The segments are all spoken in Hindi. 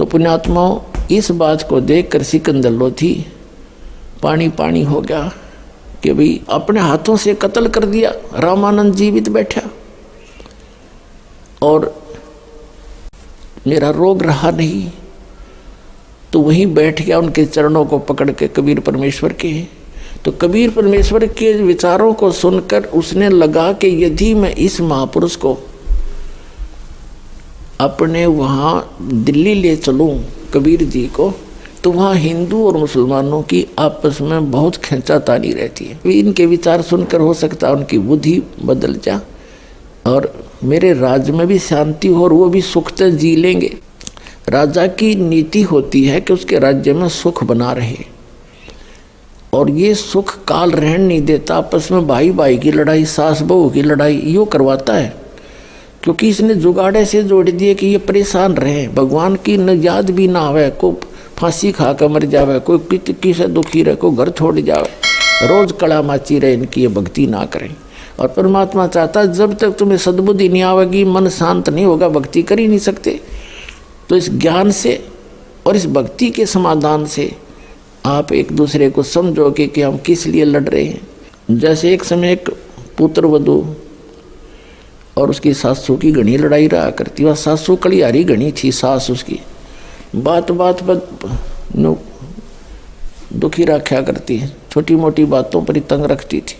तो पुण्यात्माओं, इस बात को देखकर सिकंदर लोधी पानी पानी हो गया कि भाई अपने हाथों से कत्ल कर दिया, रामानंद जीवित बैठा और मेरा रोग रहा नहीं। तो वहीं बैठ गया उनके चरणों को पकड़ के कबीर परमेश्वर के। तो कबीर परमेश्वर के विचारों को सुनकर उसने लगा कि यदि मैं इस महापुरुष को अपने वहाँ दिल्ली ले चलूँ कबीर जी को, तो वहाँ हिंदू और मुसलमानों की आपस में बहुत खींचातानी रहती है। इनके विचार सुनकर हो सकता है उनकी बुद्धि बदल जा और मेरे राज्य में भी शांति हो और वो भी सुख से जी लेंगे। राजा की नीति होती है कि उसके राज्य में सुख बना रहे, और ये सुख काल रहन नहीं देता। आपस में भाई भाई की लड़ाई, सास बहू की लड़ाई यूँ करवाता है, क्योंकि इसने जुगाड़े से जोड़ दिए कि ये परेशान रहे, भगवान की न याद भी ना आवे, को फांसी खा कर मर जावे, कोई किसी दुखी रहे, कोई घर छोड़ जावे, रोज कड़ा माची रहे, इनकी ये भक्ति ना करें। और परमात्मा चाहता है जब तक तुम्हें सद्बुद्धि नहीं आवेगी, मन शांत नहीं होगा, भक्ति कर ही नहीं सकते। तो इस ज्ञान से और इस भक्ति के समाधान से आप एक दूसरे को समझोगे कि हम किस लिए लड़ रहे हैं। जैसे एक समय एक पुत्र वधू और उसकी सासू की घनी लड़ाई रहा करती। वह सासू कलियारी घनी थी, सास उसकी बात बात पर दुखी रखा करती है, छोटी मोटी बातों पर ही तंग रखती थी।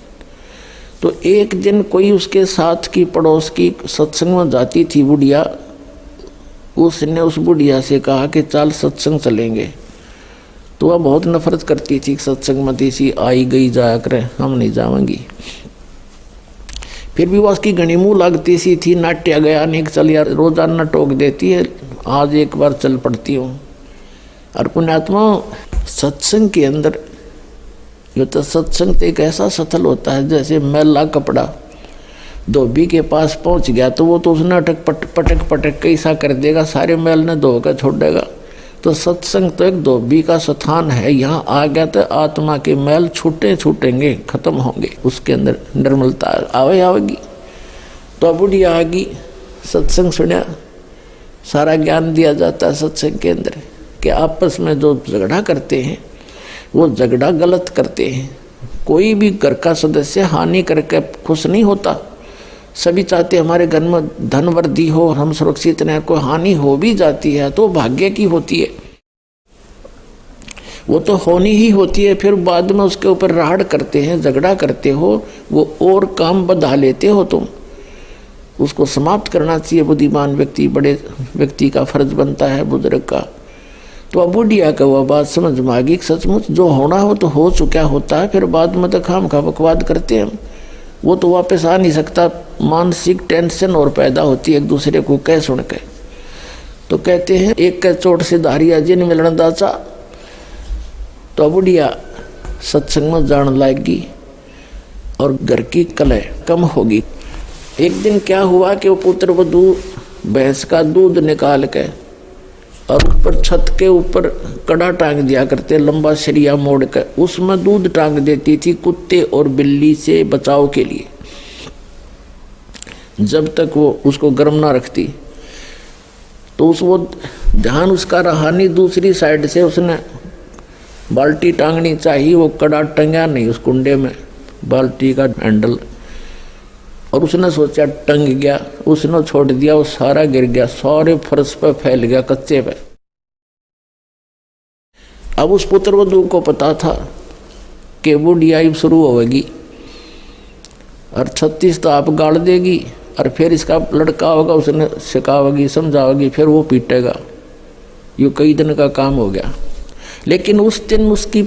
तो एक दिन कोई उसके साथ की पड़ोस की सत्संग में जाती थी बुढ़िया, उसने उस बुढ़िया से कहा कि चल सत्संग चलेंगे। तो वह बहुत नफरत करती थी सत्संग में, सी आई गई जाया करे, हम नहीं जाएंगी। फिर भी वह उसकी घनी मुँह लगती सी थी, नाट्या गया नहीं, चल यार, रोजाना टोक देती है, आज एक बार चल पड़ती हूँ। और पुण्यात्मा सत्संग के अंदर ये तो सत्संग तो एक ऐसा सथल होता है जैसे मैला कपड़ा धोबी के पास पहुंच गया तो वो तो उसने पटक पटक कैसा कर देगा, सारे मैल ने धो कर छोड़ देगा। तो सत्संग तो एक धोबी का स्थान है, यहाँ आ गया तो आत्मा के मैल छूटेंगे, खत्म होंगे, उसके अंदर निर्मलता आवेगी। तो बुढ़िया आ गई, सत्संग सुना, सारा ज्ञान दिया जाता है सत्संग के अंदर कि आपस में जो झगड़ा करते हैं वो झगड़ा गलत करते हैं। कोई भी घर का सदस्य हानि करके खुश नहीं होता, सभी चाहते हमारे घर में धन वृद्धि हो, हम सुरक्षित रहें। कोई हानि हो भी जाती है तो भाग्य की होती है, वो तो होनी ही होती है, फिर बाद में उसके ऊपर राड़ करते हैं, झगड़ा करते हो, वो और काम बढ़ा लेते हो तुम। उसको समाप्त करना चाहिए बुद्धिमान व्यक्ति, बड़े व्यक्ति का फर्ज बनता है, बुजुर्ग का। तो अब बुढ़िया का वह बात समझ में आ गई, सचमुच जो होना हो तो हो चुका होता है, फिर बाद में तो खाम खा बकवाद करते हैं, वो तो वापस आ नहीं सकता। मानसिक टेंशन और पैदा होती है एक दूसरे को कह सुन के। तो कहते हैं एक के चोट से धारिया जिन मिलन दाचा। तो बुढ़िया सत्संग में जान लाएगी और घर की कलह कम होगी। एक दिन क्या हुआ कि वो पुत्र वधू भैंस का दूध निकाल के और ऊपर छत के ऊपर कड़ा टांग दिया करते, लंबा सरिया मोड़ कर उसमें दूध टांग देती थी कुत्ते और बिल्ली से बचाव के लिए, जब तक वो उसको गर्म ना रखती। तो वो ध्यान उसका रहा नहीं, दूसरी साइड से उसने बाल्टी टांगनी चाहिए, वो कड़ा टंगा नहीं उस कुंडे में, बाल्टी का हैंडल, और उसने सोचा टंग गया, उसने छोड़ दिया, वो सारा गिर गया, सारे फर्श पर फैल गया, कच्चे पे। अब उस पुत्र वधू को पता था कि बुढ़ियाई शुरू होगी और 36 तो आप गाड़ देगी, और फिर इसका लड़का होगा, उसने सिखावेगी, समझावेगी, फिर वो पीटेगा। ये कई दिन का काम हो गया। लेकिन उस दिन उसकी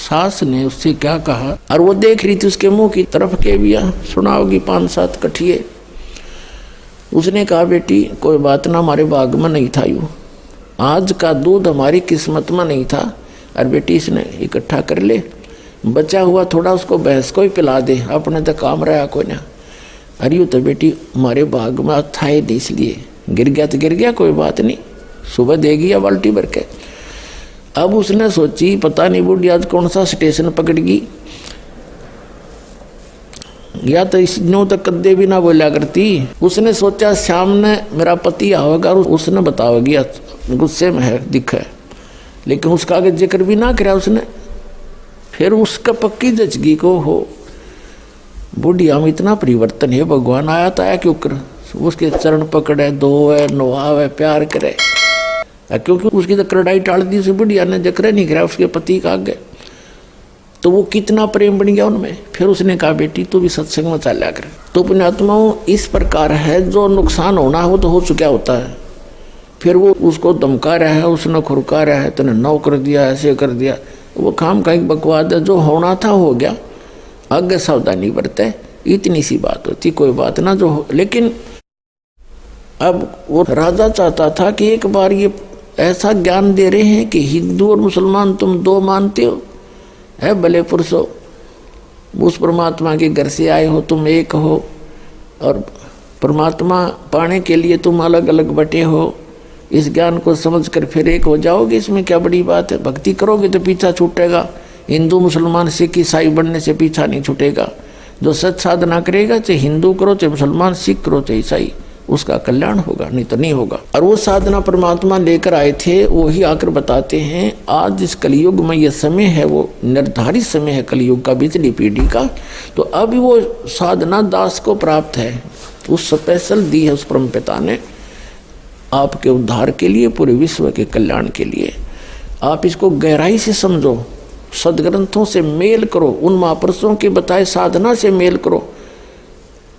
सास ने उससे क्या कहा, और वो देख रही थी उसके मुंह की तरफ के भी सुनाओगी 5-7 कठिए। उसने कहा बेटी कोई बात ना, हमारे भाग में नहीं था, यूँ आज का दूध हमारी किस्मत में नहीं था, और बेटी इसने इकट्ठा कर ले, बचा हुआ थोड़ा उसको भैंस को ही पिला दे, अपने तो काम रहा कोई ना। अरे यूँ तो बेटी हमारे भाग में था ही नहीं, इसलिए गिर गया तो गिर गया, कोई बात नहीं, सुबह देगी या बाल्टी भर के। अब उसने सोची पता नहीं बुढ़ी आज कौन सा स्टेशन पकड़गी, या तो इसनो तक कद्दे भी ना बोला करती। उसने सोचा सामने मेरा पति आवेगा, उसने बतावेगी गुस्से में है, दिखे, लेकिन उसका आगे जिक्र भी ना करा उसने। फिर उसका पक्की जचगी को हो बुढ़िया में इतना परिवर्तन है, भगवान आया तो आया क्यों कर, उसके चरण पकड़े, धोए, नहावे, प्यार करे, क्योंकि उसकी तो करड़ाई टाल दी उस बुढ़िया ने, जकरे नहीं करा उसके पति का आगे, तो वो कितना प्रेम बन गया उनमें। फिर उसने कहा बेटी तू भी सत्संग में चला कर। तो पुण्यात्माओं इस प्रकार है, जो नुकसान होना हो तो हो चुका होता है। फिर वो उसको धमका रहा है, उसने खुरका रहा है, तूने नौ कर दिया, ऐसे कर दिया, वो काम का एक बकवाद है। जो होना था हो गया, आगे सावधानी बरते, इतनी सी बात होती, कोई बात ना जो हो। लेकिन अब वो राजा चाहता था कि एक बार ये ऐसा ज्ञान दे रहे हैं कि हिंदू और मुसलमान तुम दो मानते हो, है भले पुरुषो, उस परमात्मा के घर से आए हो, तुम एक हो, और परमात्मा पाने के लिए तुम अलग अलग बटे हो। इस ज्ञान को समझकर फिर एक हो जाओगे, इसमें क्या बड़ी बात है। भक्ति करोगे तो पीछा छूटेगा, हिंदू मुसलमान सिख ईसाई बनने से पीछा नहीं छूटेगा। जो सच साधना करेगा, चाहे हिंदू करो, चाहे मुसलमान, सिख करो, चाहे ईसाई, उसका कल्याण होगा, नहीं तो नहीं होगा। और वो साधना परमात्मा लेकर आए थे, वो ही आकर बताते हैं आज इस कलयुग में ये समय है, वो निर्धारित समय है कलयुग का, बिजली पीढ़ी का। तो अब वो साधना दास को प्राप्त है, उस स्पेशल दी है उस परमपिता ने आपके उद्धार के लिए, पूरे विश्व के कल्याण के लिए। आप इसको गहराई से समझो, सदग्रंथों से मेल करो, उन महापुरुषों के बताए साधना से मेल करो,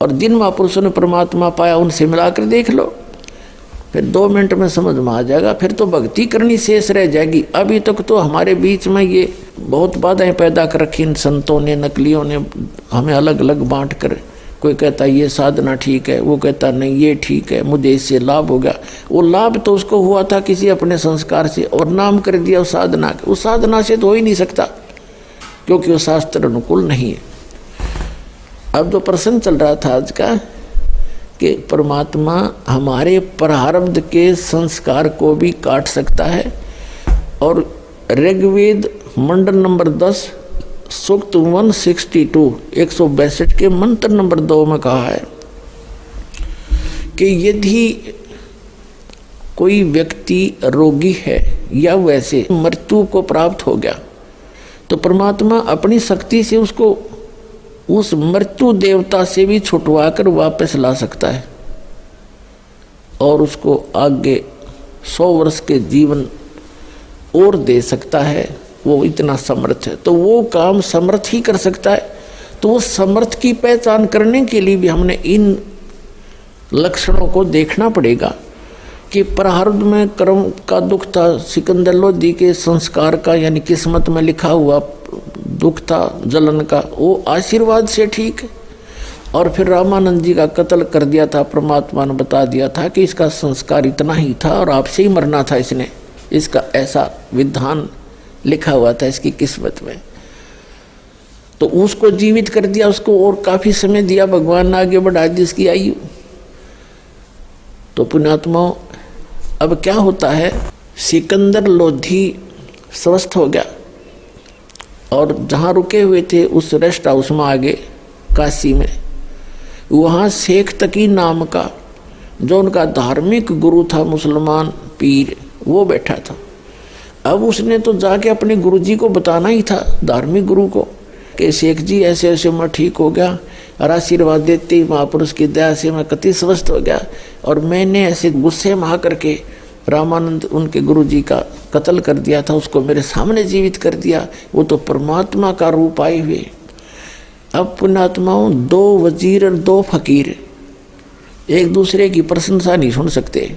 और जिन महापुरुषों ने परमात्मा पाया उनसे मिलाकर देख लो, फिर 2 मिनट में समझ में आ जाएगा। फिर तो भक्ति करनी शेष रह जाएगी। अभी तक तो हमारे बीच में ये बहुत बाधाएं पैदा कर रखी इन संतों ने, नकलियों ने, हमें अलग अलग बांट कर। कोई कहता ये साधना ठीक है, वो कहता नहीं ये ठीक है, मुझे इससे लाभ हो गया। वो लाभ तो उसको हुआ था किसी अपने संस्कार से, और नाम कर दिया उस साधना के। उस साधना से तो हो ही नहीं सकता, क्योंकि वो शास्त्र अनुकूल नहीं है। अब जो प्रश्न चल रहा था आज का कि परमात्मा हमारे प्रारब्ध के संस्कार को भी काट सकता है, और ऋग्वेद मंडल नंबर 10 सूक्त 162 162 के मंत्र नंबर 2 में कहा है कि यदि कोई व्यक्ति रोगी है या वैसे मृत्यु को प्राप्त हो गया, तो परमात्मा अपनी शक्ति से उसको उस मृत्यु देवता से भी छुटवा कर वापस ला सकता है, और उसको आगे 100 वर्ष के जीवन और दे सकता है। वो इतना समर्थ है, तो वो काम समर्थ ही कर सकता है। तो वो समर्थ की पहचान करने के लिए भी हमने इन लक्षणों को देखना पड़ेगा कि प्रारब्ध में कर्म का दुख था, सिकंदर लोधी के संस्कार का यानी किस्मत में लिखा हुआ दुख था जलन का, वो आशीर्वाद से ठीक है। और फिर रामानंद जी का कत्ल कर दिया था, परमात्मा ने बता दिया था कि इसका संस्कार इतना ही था और आपसे ही मरना था, इसने इसका ऐसा विधान लिखा हुआ था इसकी किस्मत में। तो उसको जीवित कर दिया, उसको और काफी समय दिया, भगवान ने आगे बढ़ा दी इसकी आयु। तो पुण्यात्माओं अब क्या होता है, सिकंदर लोधी स्वस्थ हो गया और जहाँ रुके हुए थे उस रेस्ट हाउस में आगे काशी में, वहाँ शेख तकी नाम का जो उनका धार्मिक गुरु था, मुसलमान पीर, वो बैठा था। अब उसने तो जाके अपने गुरुजी को बताना ही था, धार्मिक गुरु को, कि शेख जी ऐसे ऐसे मैं ठीक हो गया, और आशीर्वाद देते ही महापुरुष की दया से मैं कति स्वस्थ हो गया, और मैंने ऐसे गुस्से में आकर के रामानंद उनके गुरुजी का कत्ल कर दिया था, उसको मेरे सामने जीवित कर दिया, वो तो परमात्मा का रूप आए हुए। अब पुण्यात्माओं 2 वजीर और 2 फकीर एक दूसरे की प्रशंसा नहीं सुन सकते,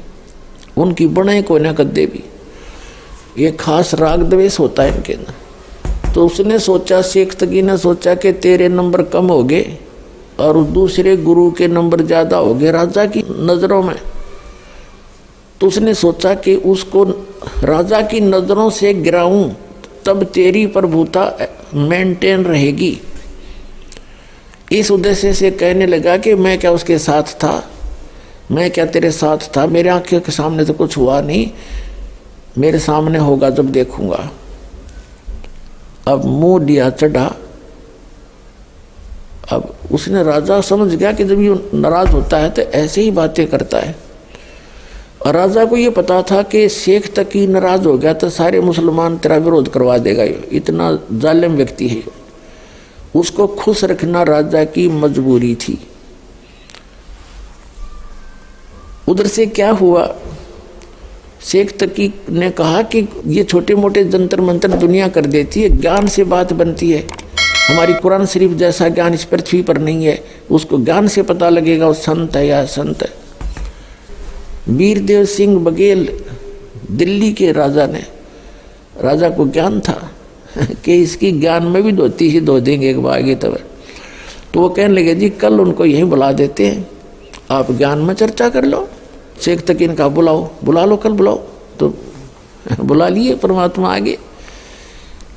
उनकी बने को न कदे भी, ये खास राग द्वेष होता है इनके अंदर। तो उसने सोचा, शेख तकी ने सोचा कि तेरे नंबर कम हो गए और दूसरे गुरु के नंबर ज़्यादा हो गए राजा की नज़रों में। तो उसने सोचा कि उसको राजा की नज़रों से गिराऊं, तब तेरी प्रभुता मेंटेन रहेगी। इस उद्देश्य से कहने लगा कि मैं क्या उसके साथ था, मैं क्या तेरे साथ था, मेरे आंखों के सामने तो कुछ हुआ नहीं, मेरे सामने होगा जब देखूंगा। अब मुंह दिया चढ़ा। अब उसने राजा समझ गया कि जब ये नाराज होता है तो ऐसे ही बातें करता है, और राजा को ये पता था कि शेख तकी नाराज हो गया तो सारे मुसलमान तेरा विरोध करवा देगा, ये इतना जालिम व्यक्ति है। उसको खुश रखना राजा की मजबूरी थी। उधर से क्या हुआ, शेख तकी ने कहा कि ये छोटे मोटे जंतर मंतर दुनिया कर देती है, ज्ञान से बात बनती है। हमारी कुरान शरीफ जैसा ज्ञान इस पृथ्वी पर नहीं है, उसको ज्ञान से पता लगेगा वो संत है या संत है। वीरदेव सिंह बघेल दिल्ली के राजा को ज्ञान था कि इसकी ज्ञान में भी धोती ही धो देंगे एक बार आगे तब। तो वो कहने लगे जी कल उनको यहीं बुला देते हैं, आप ज्ञान में चर्चा कर लो। शेख तकीन का बुला लो कल बुलाओ। तो बुला लिए, परमात्मा आगे।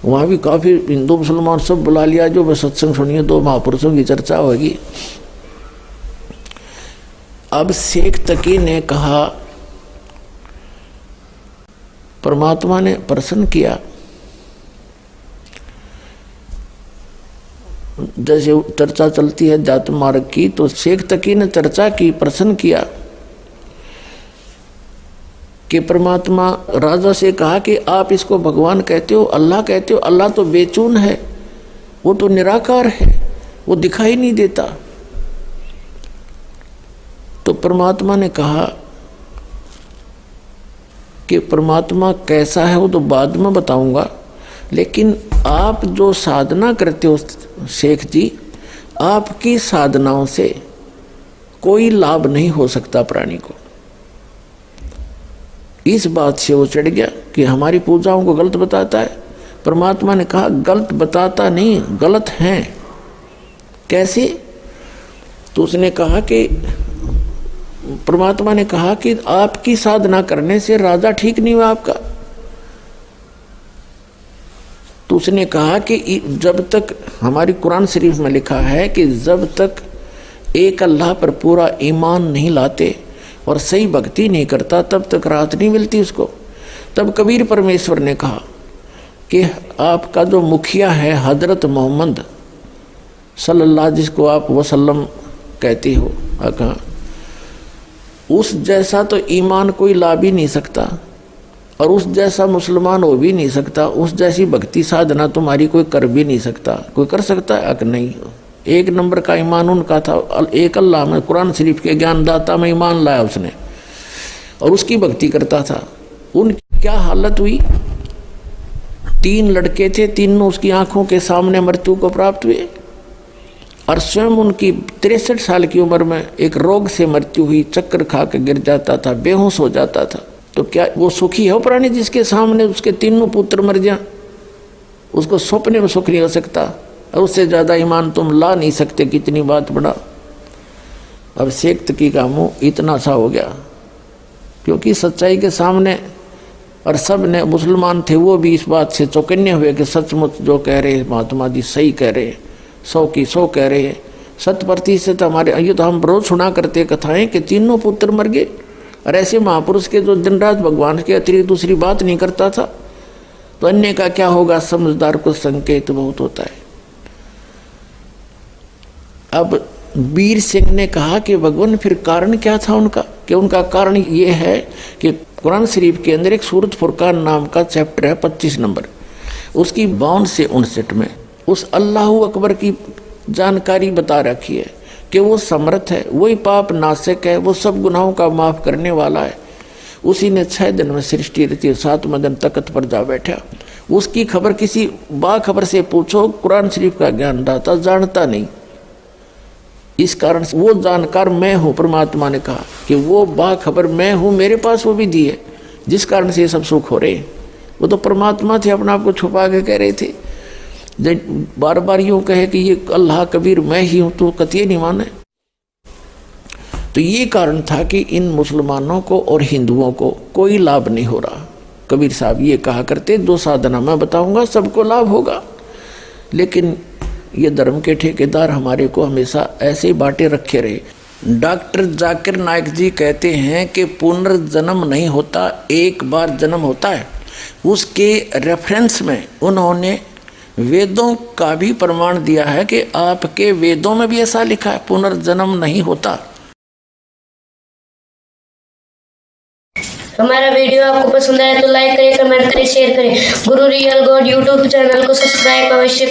वहाँ भी काफ़ी हिंदू मुसलमान सब बुला लिया, जो बस सत्संग सुनिए, 2 महापुरुषों की चर्चा होगी। अब शेख तकी ने कहा, परमात्मा ने प्रसन्न किया, जैसे चर्चा चलती है जात मार्ग की, तो शेख तकी ने चर्चा की, प्रसन्न किया कि परमात्मा राजा से कहा कि आप इसको भगवान कहते हो, अल्लाह कहते हो। अल्लाह तो बेचून है, वो तो निराकार है, वो दिखाई नहीं देता। तो परमात्मा ने कहा कि परमात्मा कैसा है वो तो बाद में बताऊंगा, लेकिन आप जो साधना करते हो शेख जी, आपकी साधनाओं से कोई लाभ नहीं हो सकता प्राणी को। इस बात से वो चढ़ गया कि हमारी पूजाओं को गलत बताता है। परमात्मा ने कहा गलत बताता नहीं, गलत हैं। कैसे? तो उसने कहा कि परमात्मा ने कहा कि आपकी साधना करने से राजा ठीक नहीं हुआ आपका। तो उसने कहा कि जब तक, हमारी कुरान शरीफ में लिखा है कि जब तक एक अल्लाह पर पूरा ईमान नहीं लाते और सही भक्ति नहीं करता तब तक राहत नहीं मिलती उसको। तब कबीर परमेश्वर ने कहा कि आपका जो मुखिया है हजरत मोहम्मद सल्लल्लाहु, जिसको आप वसल्लम कहते हो, कहा उस जैसा तो ईमान कोई ला भी नहीं सकता और उस जैसा मुसलमान हो भी नहीं सकता, उस जैसी भक्ति साधना तुम्हारी कोई कर भी नहीं सकता। कोई कर सकता है? अक नहीं। एक नंबर का ईमान उनका था, एक अल्लाह में, कुरान शरीफ के ज्ञानदाता में ईमान लाया उसने और उसकी भक्ति करता था। उनकी क्या हालत हुई, 3 लड़के थे, तीनों उसकी आंखों के सामने मृत्यु को प्राप्त हुए और स्वयं उनकी 63 साल की उम्र में एक रोग से मृत्यु हुई। चक्कर खा के गिर जाता था, बेहोश हो जाता था। तो क्या वो सुखी है प्राणी जिसके सामने उसके तीनों पुत्र मर जाए? उसको सपने में सुख नहीं हो सकता और उससे ज़्यादा ईमान तुम ला नहीं सकते। कितनी बात बड़ा। अब शेख तकी का मुँह इतना सा हो गया क्योंकि सच्चाई के सामने, और सब ने, मुसलमान थे वो भी इस बात से चौकन्ने हुए कि सचमुच जो कह रहे महात्मा जी सही कह रहे, 100 की 100 कह रहे, 100% हमारे। ये तो हम रोज सुना करते कथाएं कि तीनों पुत्र मर गए, और ऐसे महापुरुष के जो दिन रात भगवान के अतिरिक्त दूसरी बात नहीं करता था, तो अन्य का क्या होगा। समझदार को संकेत बहुत होता है। अब वीर सिंह ने कहा कि भगवान फिर कारण क्या था उनका, कि उनका कारण ये है कि कुरान शरीफ के अंदर एक सूरत फुरकान नाम का चैप्टर है 25 नंबर, उसकी 52 से 59 में उस अल्लाह अकबर की जानकारी बता रखी है कि वो समर्थ है, वही पाप नाशक है, वो सब गुनाहों का माफ़ करने वाला है। उसी ने 6 दिन में सृष्टि रची, 7वें दिन तख्त पर जा बैठा। उसकी खबर किसी बाखबर से पूछो, कुरान शरीफ का ज्ञान दाता जानता नहीं। इस कारण से वो जानकार मैं हूँ। परमात्मा ने कहा कि वो बाखबर मैं हूँ, मेरे पास वो विधि है जिस कारण से ये सब सुख हो रहे हैं। वो तो परमात्मा थे, अपने आप को छुपा के कह रहे थे। जब बार बार यूँ कहे कि ये अल्लाह कबीर मैं ही हूँ तो कतिये नहीं माने। तो ये कारण था कि इन मुसलमानों को और हिंदुओं को कोई लाभ नहीं हो रहा। कबीर साहब ये कहा करते, 2 साधना मैं बताऊंगा सबको लाभ होगा, लेकिन ये धर्म के ठेकेदार हमारे को हमेशा ऐसे ही बांटे रखे रहे। डॉक्टर जाकिर नाइक जी कहते हैं कि पुनर्जन्म नहीं होता, एक बार जन्म होता है। उसके रेफरेंस में उन्होंने वेदों का भी प्रमाण दिया है कि आपके वेदों में भी ऐसा लिखा है, पुनर्जन्म नहीं होता। हमारा वीडियो आपको पसंद आए तो लाइक करें, कमेंट करें, शेयर करें। गुरु रियल गॉड यूट्यूब चैनल को सब्सक्राइब अवश्य